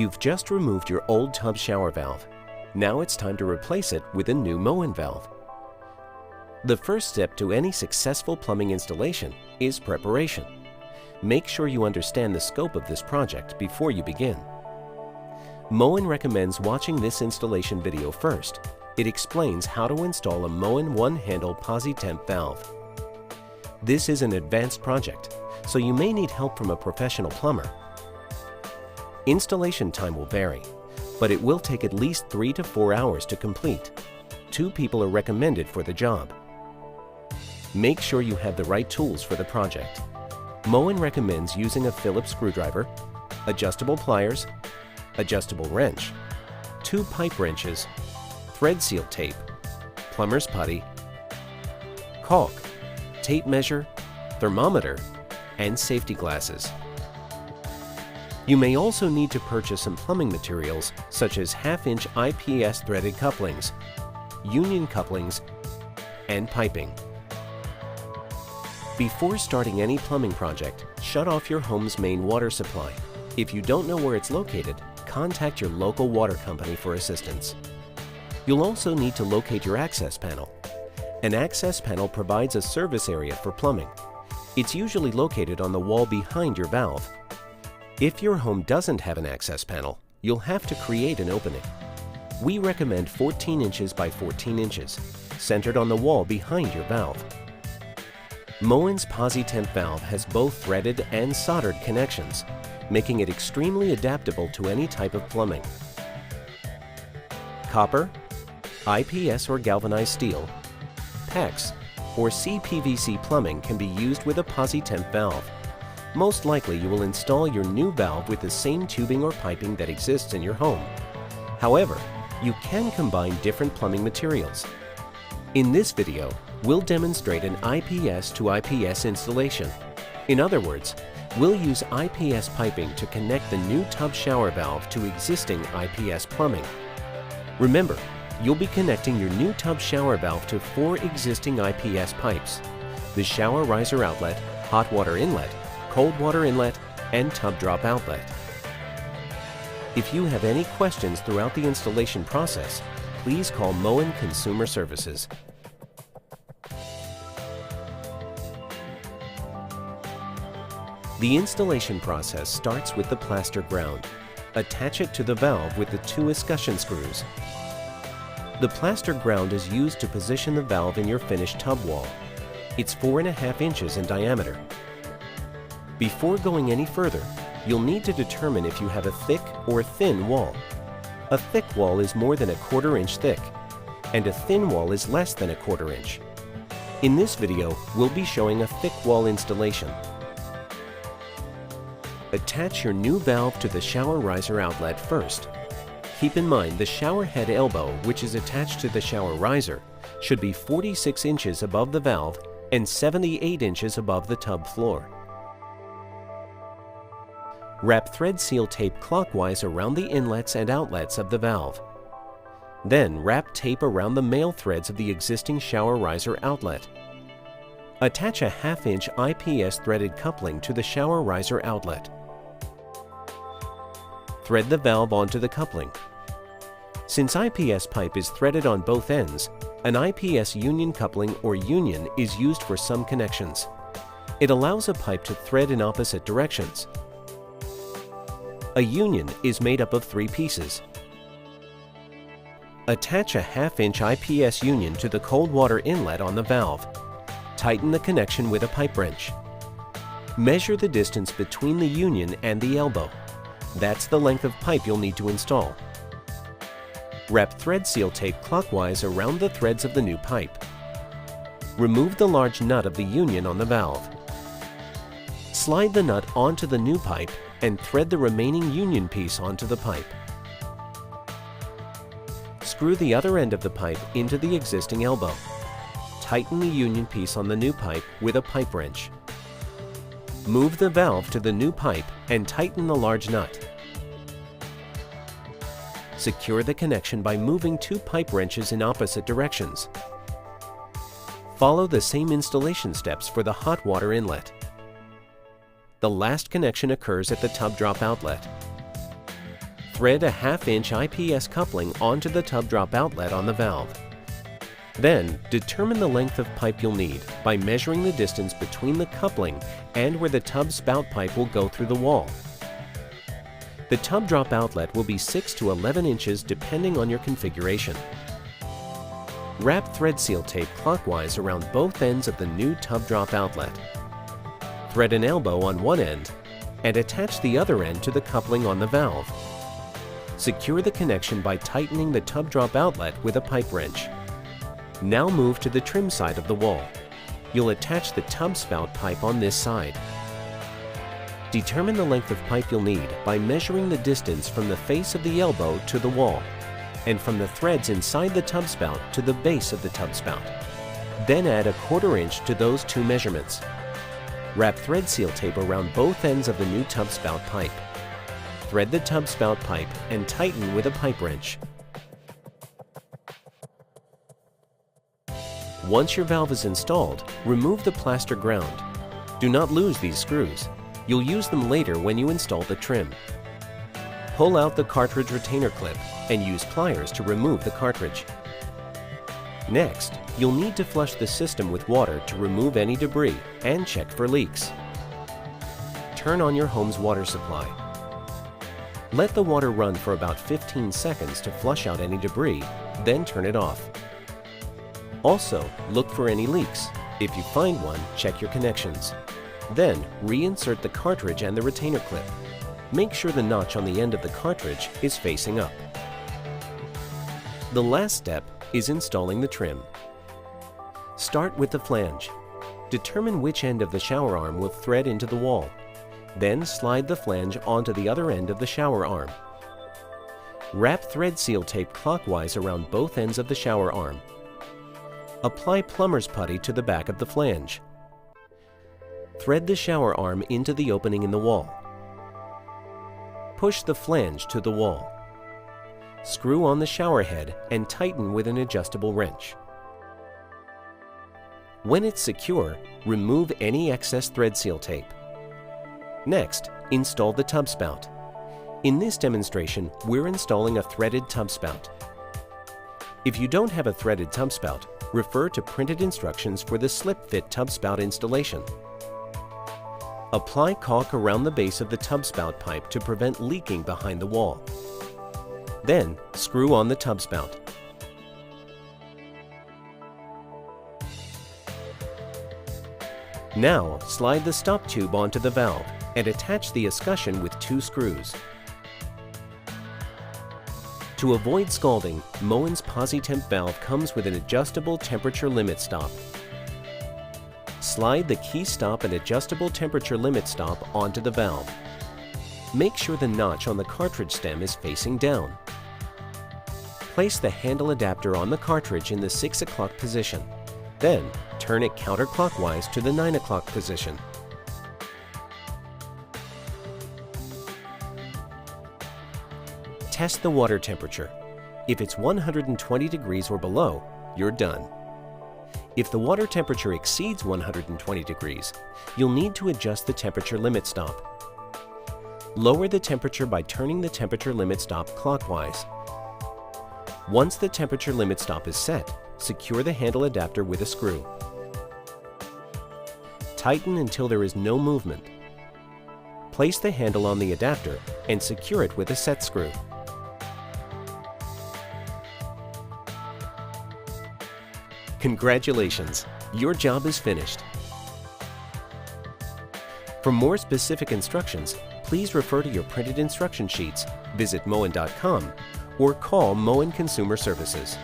You've just removed your old tub shower valve. Now it's time to replace it with a new Moen valve. The first step to any successful plumbing installation is preparation. Make sure you understand the scope of this project before you begin. Moen recommends watching this installation video first. It explains how to install a Moen one-handle Posi-Temp valve. This is an advanced project, so you may need help from a professional plumber. Installation time will vary, but it will take at least 3 to 4 hours to complete. 2 people are recommended for the job. Make sure you have the right tools for the project. Moen recommends using a Phillips screwdriver, adjustable pliers, adjustable wrench, 2 pipe wrenches, thread seal tape, plumber's putty, caulk, tape measure, thermometer, and safety glasses. You may also need to purchase some plumbing materials such as 1/2-inch IPS threaded couplings, union couplings, and piping. Before starting any plumbing project, shut off your home's main water supply. If you don't know where it's located, contact your local water company for assistance. You'll also need to locate your access panel. An access panel provides a service area for plumbing. It's usually located on the wall behind your valve. If your home doesn't have an access panel, you'll have to create an opening. We recommend 14 inches by 14 inches, centered on the wall behind your valve. Moen's Posi-Temp valve has both threaded and soldered connections, making it extremely adaptable to any type of plumbing. Copper, IPS or galvanized steel, PEX, or CPVC plumbing can be used with a Posi-Temp valve. Most likely you will install your new valve with the same tubing or piping that exists in your home. However, you can combine different plumbing materials. In this video, we'll demonstrate an IPS to IPS installation. In other words, we'll use IPS piping to connect the new tub shower valve to existing IPS plumbing. Remember, you'll be connecting your new tub shower valve to 4 existing IPS pipes: the shower riser outlet, hot water inlet, cold water inlet, and tub drop outlet. If you have any questions throughout the installation process, please call Moen Consumer Services. The installation process starts with the plaster ground. Attach it to the valve with the 2 escutcheon screws. The plaster ground is used to position the valve in your finished tub wall. It's 4.5 inches in diameter. Before going any further, you'll need to determine if you have a thick or thin wall. A thick wall is more than 1/4 inch thick, and a thin wall is less than 1/4 inch. In this video, we'll be showing a thick wall installation. Attach your new valve to the shower riser outlet first. Keep in mind the shower head elbow, which is attached to the shower riser, should be 46 inches above the valve and 78 inches above the tub floor. Wrap thread seal tape clockwise around the inlets and outlets of the valve. Then wrap tape around the male threads of the existing shower riser outlet. Attach a 1/2-inch IPS threaded coupling to the shower riser outlet. Thread the valve onto the coupling. Since IPS pipe is threaded on both ends, an IPS union coupling or union is used for some connections. It allows a pipe to thread in opposite directions. A union is made up of 3 pieces. Attach a 1/2-inch IPS union to the cold water inlet on the valve. Tighten the connection with a pipe wrench. Measure the distance between the union and the elbow. That's the length of pipe you'll need to install. Wrap thread seal tape clockwise around the threads of the new pipe. Remove the large nut of the union on the valve. Slide the nut onto the new pipe and thread the remaining union piece onto the pipe. Screw the other end of the pipe into the existing elbow. Tighten the union piece on the new pipe with a pipe wrench. Move the valve to the new pipe and tighten the large nut. Secure the connection by moving 2 pipe wrenches in opposite directions. Follow the same installation steps for the hot water inlet. The last connection occurs at the tub drop outlet. Thread a 1/2-inch IPS coupling onto the tub drop outlet on the valve. Then, determine the length of pipe you'll need by measuring the distance between the coupling and where the tub spout pipe will go through the wall. The tub drop outlet will be 6 to 11 inches depending on your configuration. Wrap thread seal tape clockwise around both ends of the new tub drop outlet. Thread an elbow on one end and attach the other end to the coupling on the valve. Secure the connection by tightening the tub drop outlet with a pipe wrench. Now move to the trim side of the wall. You'll attach the tub spout pipe on this side. Determine the length of pipe you'll need by measuring the distance from the face of the elbow to the wall and from the threads inside the tub spout to the base of the tub spout. Then add a 1/4 inch to those two measurements. Wrap thread seal tape around both ends of the new tub spout pipe. Thread the tub spout pipe and tighten with a pipe wrench. Once your valve is installed, remove the plaster ground. Do not lose these screws. You'll use them later when you install the trim. Pull out the cartridge retainer clip and use pliers to remove the cartridge. Next, you'll need to flush the system with water to remove any debris and check for leaks. Turn on your home's water supply. Let the water run for about 15 seconds to flush out any debris, then turn it off. Also, look for any leaks. If you find one, check your connections. Then, reinsert the cartridge and the retainer clip. Make sure the notch on the end of the cartridge is facing up. The last step is installing the trim. Start with the flange. Determine which end of the shower arm will thread into the wall. Then slide the flange onto the other end of the shower arm. Wrap thread seal tape clockwise around both ends of the shower arm. Apply plumber's putty to the back of the flange. Thread the shower arm into the opening in the wall. Push the flange to the wall. Screw on the shower head and tighten with an adjustable wrench. When it's secure, remove any excess thread seal tape. Next, install the tub spout. In this demonstration, we're installing a threaded tub spout. If you don't have a threaded tub spout, refer to printed instructions for the slip-fit tub spout installation. Apply caulk around the base of the tub spout pipe to prevent leaking behind the wall. Then, screw on the tub spout. Now, slide the stop tube onto the valve and attach the escutcheon with 2 screws. To avoid scalding, Moen's Posi-Temp valve comes with an adjustable temperature limit stop. Slide the key stop and adjustable temperature limit stop onto the valve. Make sure the notch on the cartridge stem is facing down. Place the handle adapter on the cartridge in the 6 o'clock position. Then, turn it counterclockwise to the 9 o'clock position. Test the water temperature. If it's 120 degrees or below, you're done. If the water temperature exceeds 120 degrees, you'll need to adjust the temperature limit stop. Lower the temperature by turning the temperature limit stop clockwise. Once the temperature limit stop is set, secure the handle adapter with a screw. Tighten until there is no movement. Place the handle on the adapter and secure it with a set screw. Congratulations! Your job is finished. For more specific instructions, please refer to your printed instruction sheets, visit Moen.com, or call Moen Consumer Services.